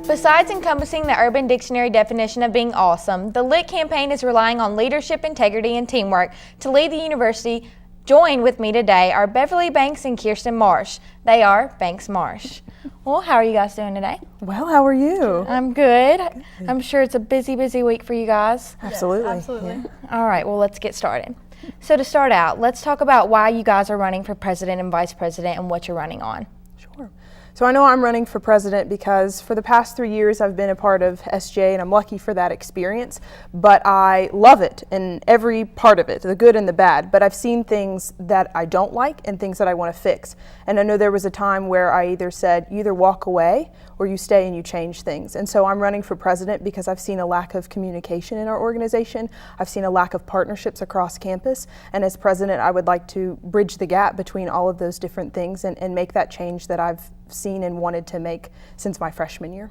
Besides encompassing the Urban Dictionary definition of being awesome, the LIT campaign is relying on leadership, integrity, and teamwork to lead the university. Join with me today are Beverly Banks and Kirsten Marsh. They are Banks Marsh. Well, how are you guys doing today? Well, how are you? I'm good. I'm sure it's a busy week for you guys. Absolutely. Yes, absolutely. Yeah. All right, well, let's get started. So to start out, let's talk about why you guys are running for president and vice president and what you're running on. Sure. So I know I'm running for president because for the past 3 years I've been a part of SGA and I'm lucky for that experience, but I love it in every part of it, the good and the bad, but I've seen things that I don't like and things that I want to fix. And I know there was a time where I either said, you either walk away or you stay and you change things. And so I'm running for president because I've seen a lack of communication in our organization. I've seen a lack of partnerships across campus. And as president, I would like to bridge the gap between all of those different things and make that change that I've seen and wanted to make since my freshman year.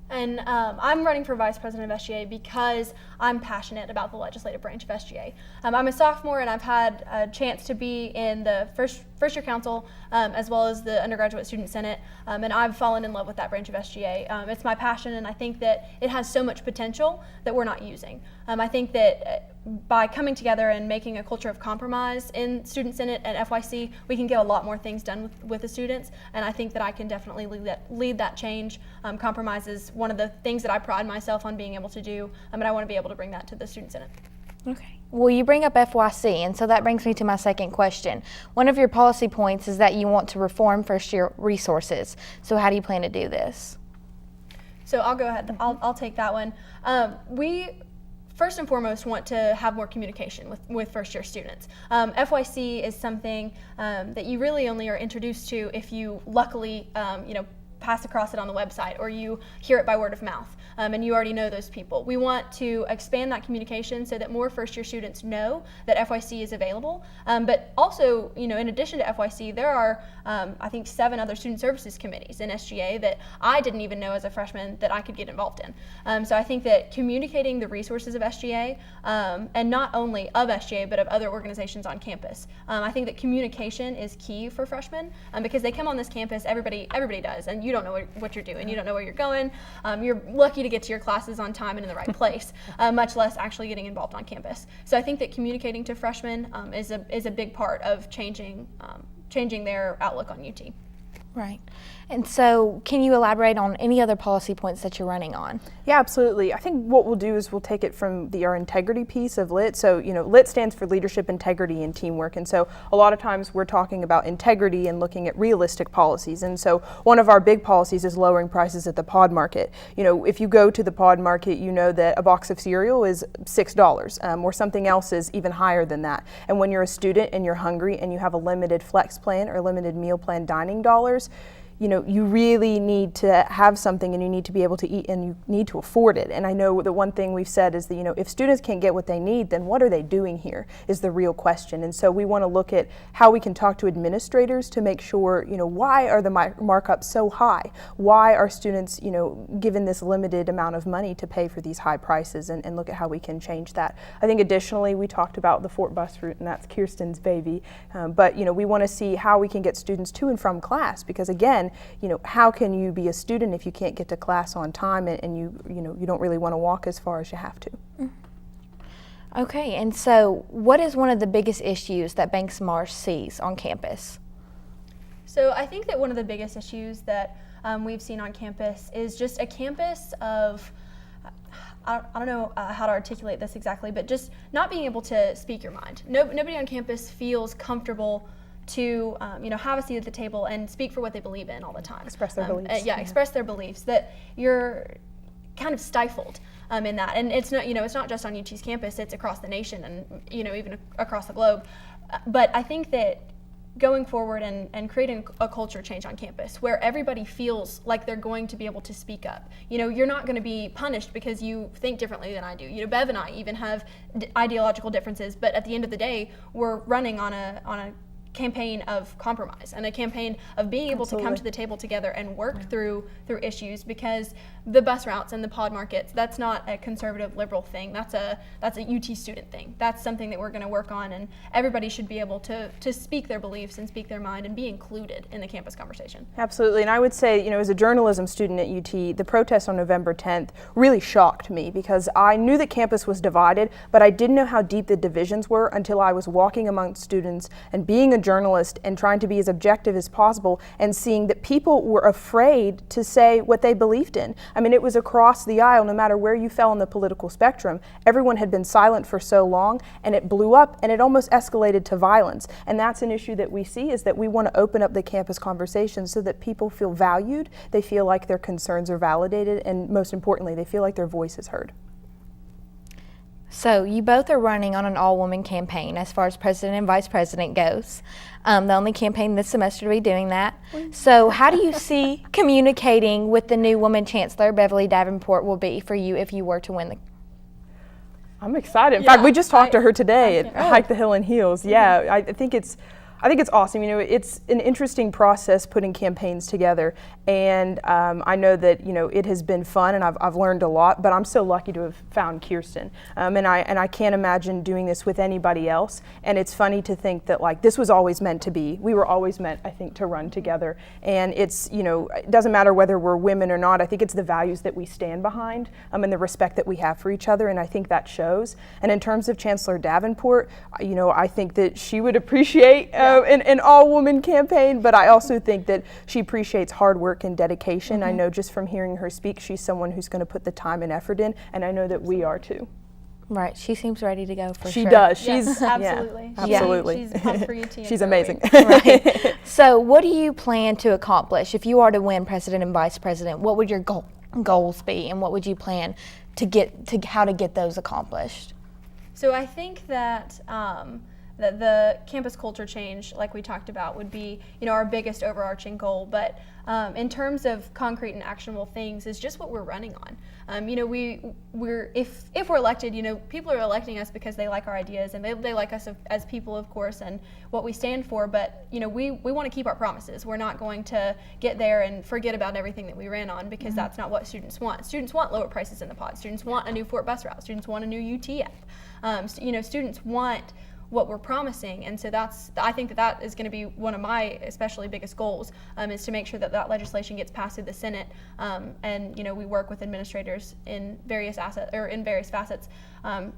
And I'm running for vice president of SGA because I'm passionate about the legislative branch of SGA. I'm a sophomore and I've had a chance to be in the first year council as well as the undergraduate student senate, and I've fallen in love with that branch of SGA. It's my passion, and I think that it has so much potential that we're not using. I think that by coming together and making a culture of compromise in student senate and FYC, we can get a lot more things done with the students, and I think that I can definitely lead that change. Compromise is one of the things that I pride myself on being able to do, and I want to be able to bring that to the student senate. Okay. Well, you bring up FYC, and so that brings me to my second question. One of your policy points is that you want to reform first-year resources. So how do you plan to do this? So I'll go ahead. I'll take that one. We first and foremost want to have more communication with first-year students. FYC is something that you really only are introduced to if you luckily pass across it on the website or you hear it by word of mouth, and you already know those people. We want to expand that communication so that more first-year students know that FYC is available, but also, in addition to FYC, there are, I think, 7 other student services committees in SGA that I didn't even know as a freshman that I could get involved in. So I think that communicating the resources of SGA, and not only of SGA, but of other organizations on campus, I think that communication is key for freshmen, because they come on this campus, everybody does, and you don't know what you're doing, you don't know where you're going, you're lucky to get to your classes on time and in the right place, much less actually getting involved on campus. So I think that communicating to freshmen is a big part of changing their outlook on UT. Right. And so can you elaborate on any other policy points that you're running on? Yeah, absolutely. I think what we'll do is we'll take it from our integrity piece of LIT. So, LIT stands for leadership, integrity, and teamwork. And so a lot of times we're talking about integrity and looking at realistic policies. And so one of our big policies is lowering prices at the pod market. If you go to the pod market, you know that a box of cereal is $6, or something else is even higher than that. And when you're a student and you're hungry and you have a limited flex plan or limited meal plan dining dollars, you really need to have something and you need to be able to eat and you need to afford it. And I know the one thing we've said is that, if students can't get what they need, then what are they doing here is the real question. And so we want to look at how we can talk to administrators to make sure, why are the markups so high? Why are students, given this limited amount of money to pay for these high prices, and look at how we can change that. I think additionally, we talked about the Fort bus route, and that's Kirsten's baby. But, we want to see how we can get students to and from class, because again, how can you be a student if you can't get to class on time and you don't really want to walk as far as you have to? Okay, and so what is one of the biggest issues that Banks Marsh sees on campus? So I think that one of the biggest issues that we've seen on campus is just a campus of, I don't know how to articulate this exactly, but just not being able to speak your mind. Nobody on campus feels comfortable to have a seat at the table and speak for what they believe in all the time. Express their beliefs. Express their beliefs. That you're kind of stifled in that, and it's not just on UT's campus. It's across the nation and even across the globe. But I think that going forward and creating a culture change on campus where everybody feels like they're going to be able to speak up. You're not going to be punished because you think differently than I do. Bev and I even have ideological differences, but at the end of the day, we're running on a campaign of compromise and a campaign of being able to come to the table together and work through issues, because the bus routes and the pod markets, that's not a conservative liberal thing. That's a UT student thing. That's something that we're going to work on, and everybody should be able to speak their beliefs and speak their mind and be included in the campus conversation. Absolutely, and I would say, as a journalism student at UT, the protest on November 10th really shocked me, because I knew that campus was divided, but I didn't know how deep the divisions were until I was walking amongst students and being a journalist and trying to be as objective as possible and seeing that people were afraid to say what they believed in. I mean, it was across the aisle, no matter where you fell on the political spectrum. Everyone had been silent for so long, and it blew up, and it almost escalated to violence. And that's an issue that we see, is that we want to open up the campus conversation so that people feel valued, they feel like their concerns are validated, and most importantly, they feel like their voice is heard. So you both are running on an all-woman campaign as far as president and vice president goes. The only campaign this semester to be doing that. So how do you see communicating with the new woman chancellor, Beverly Davenport, will be for you if you were to win the? I'm excited. In fact, we just talked to her today at Hike the Hill in Heels. Yeah, I think it's awesome. It's an interesting process putting campaigns together, and I know that it has been fun, and I've learned a lot. But I'm so lucky to have found Kirsten, and I can't imagine doing this with anybody else. And it's funny to think that this was always meant to be. We were always meant, I think, to run together. And it's it doesn't matter whether we're women or not. I think it's the values that we stand behind, and the respect that we have for each other, and I think that shows. And in terms of Chancellor Davenport, I think that she would appreciate an all-woman campaign, but I also think that she appreciates hard work and dedication. I know just from hearing her speak, she's someone who's going to put the time and effort in, and I know that we are too. Right, she seems ready to go for sure. She does. She's absolutely. Yeah, absolutely. She's pumped for UT. She's amazing. Right. So what do you plan to accomplish if you are to win president and vice president? What would your goals be, and what would you plan to how to get those accomplished? So I think that that the campus culture change, like we talked about, would be our biggest overarching goal. But in terms of concrete and actionable things, is just what we're running on. We're if we're elected, people are electing us because they like our ideas, and they like us as people, of course, and what we stand for. But we want to keep our promises. We're not going to get there and forget about everything that we ran on, because that's not what students want. Students want lower prices in the pod. Students want a new Fort bus route. Students want a new UT app. Students want what we're promising, and so I think that is going to be one of my especially biggest goals, is to make sure that legislation gets passed through the Senate, and we work with administrators in various facets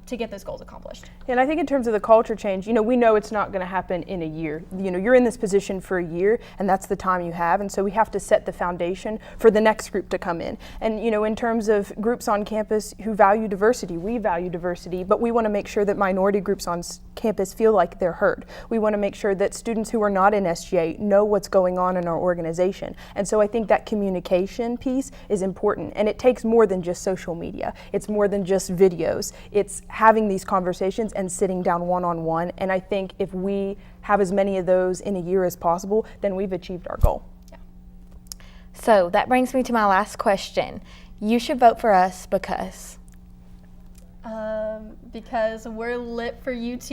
to get those goals accomplished. And I think in terms of the culture change, we know it's not going to happen in a year. You're in this position for a year, and that's the time you have, and so we have to set the foundation for the next group to come in. And in terms of groups on campus who value diversity, we value diversity, but we want to make sure that minority groups on campus feel like they're heard. We want to make sure that students who are not in SGA know what's going on in our organization. And so I think that communication piece is important, and it takes more than just social media. It's more than just videos. It's having these conversations and sitting down one-on-one, and I think if we have as many of those in a year as possible, then we've achieved our goal. Yeah. So that brings me to my last question. You should vote for us because? Because we're lit for UT.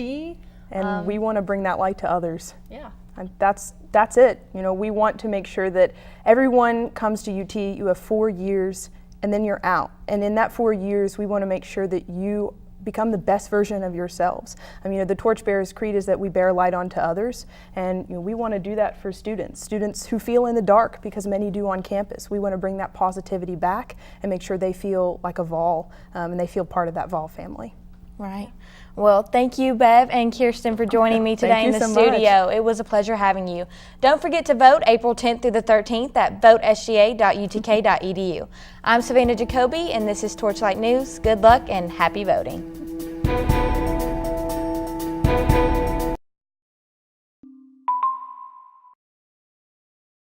And we want to bring that light to others. Yeah. And that's it. We want to make sure that everyone comes to UT, you have 4 years, and then you're out. And in that 4 years, we want to make sure that you become the best version of yourselves. The Torchbearers Creed is that we bear light onto others, and we want to do that for students who feel in the dark, because many do on campus. We want to bring that positivity back and make sure they feel like a Vol, and they feel part of that Vol family. Right. Well, thank you, Bev and Kirsten, for joining me today in the studio. It was a pleasure having you. Don't forget to vote April 10th through the 13th at votesga.utk.edu. I'm Savanna Jacoby, and this is Torchlight News. Good luck and happy voting.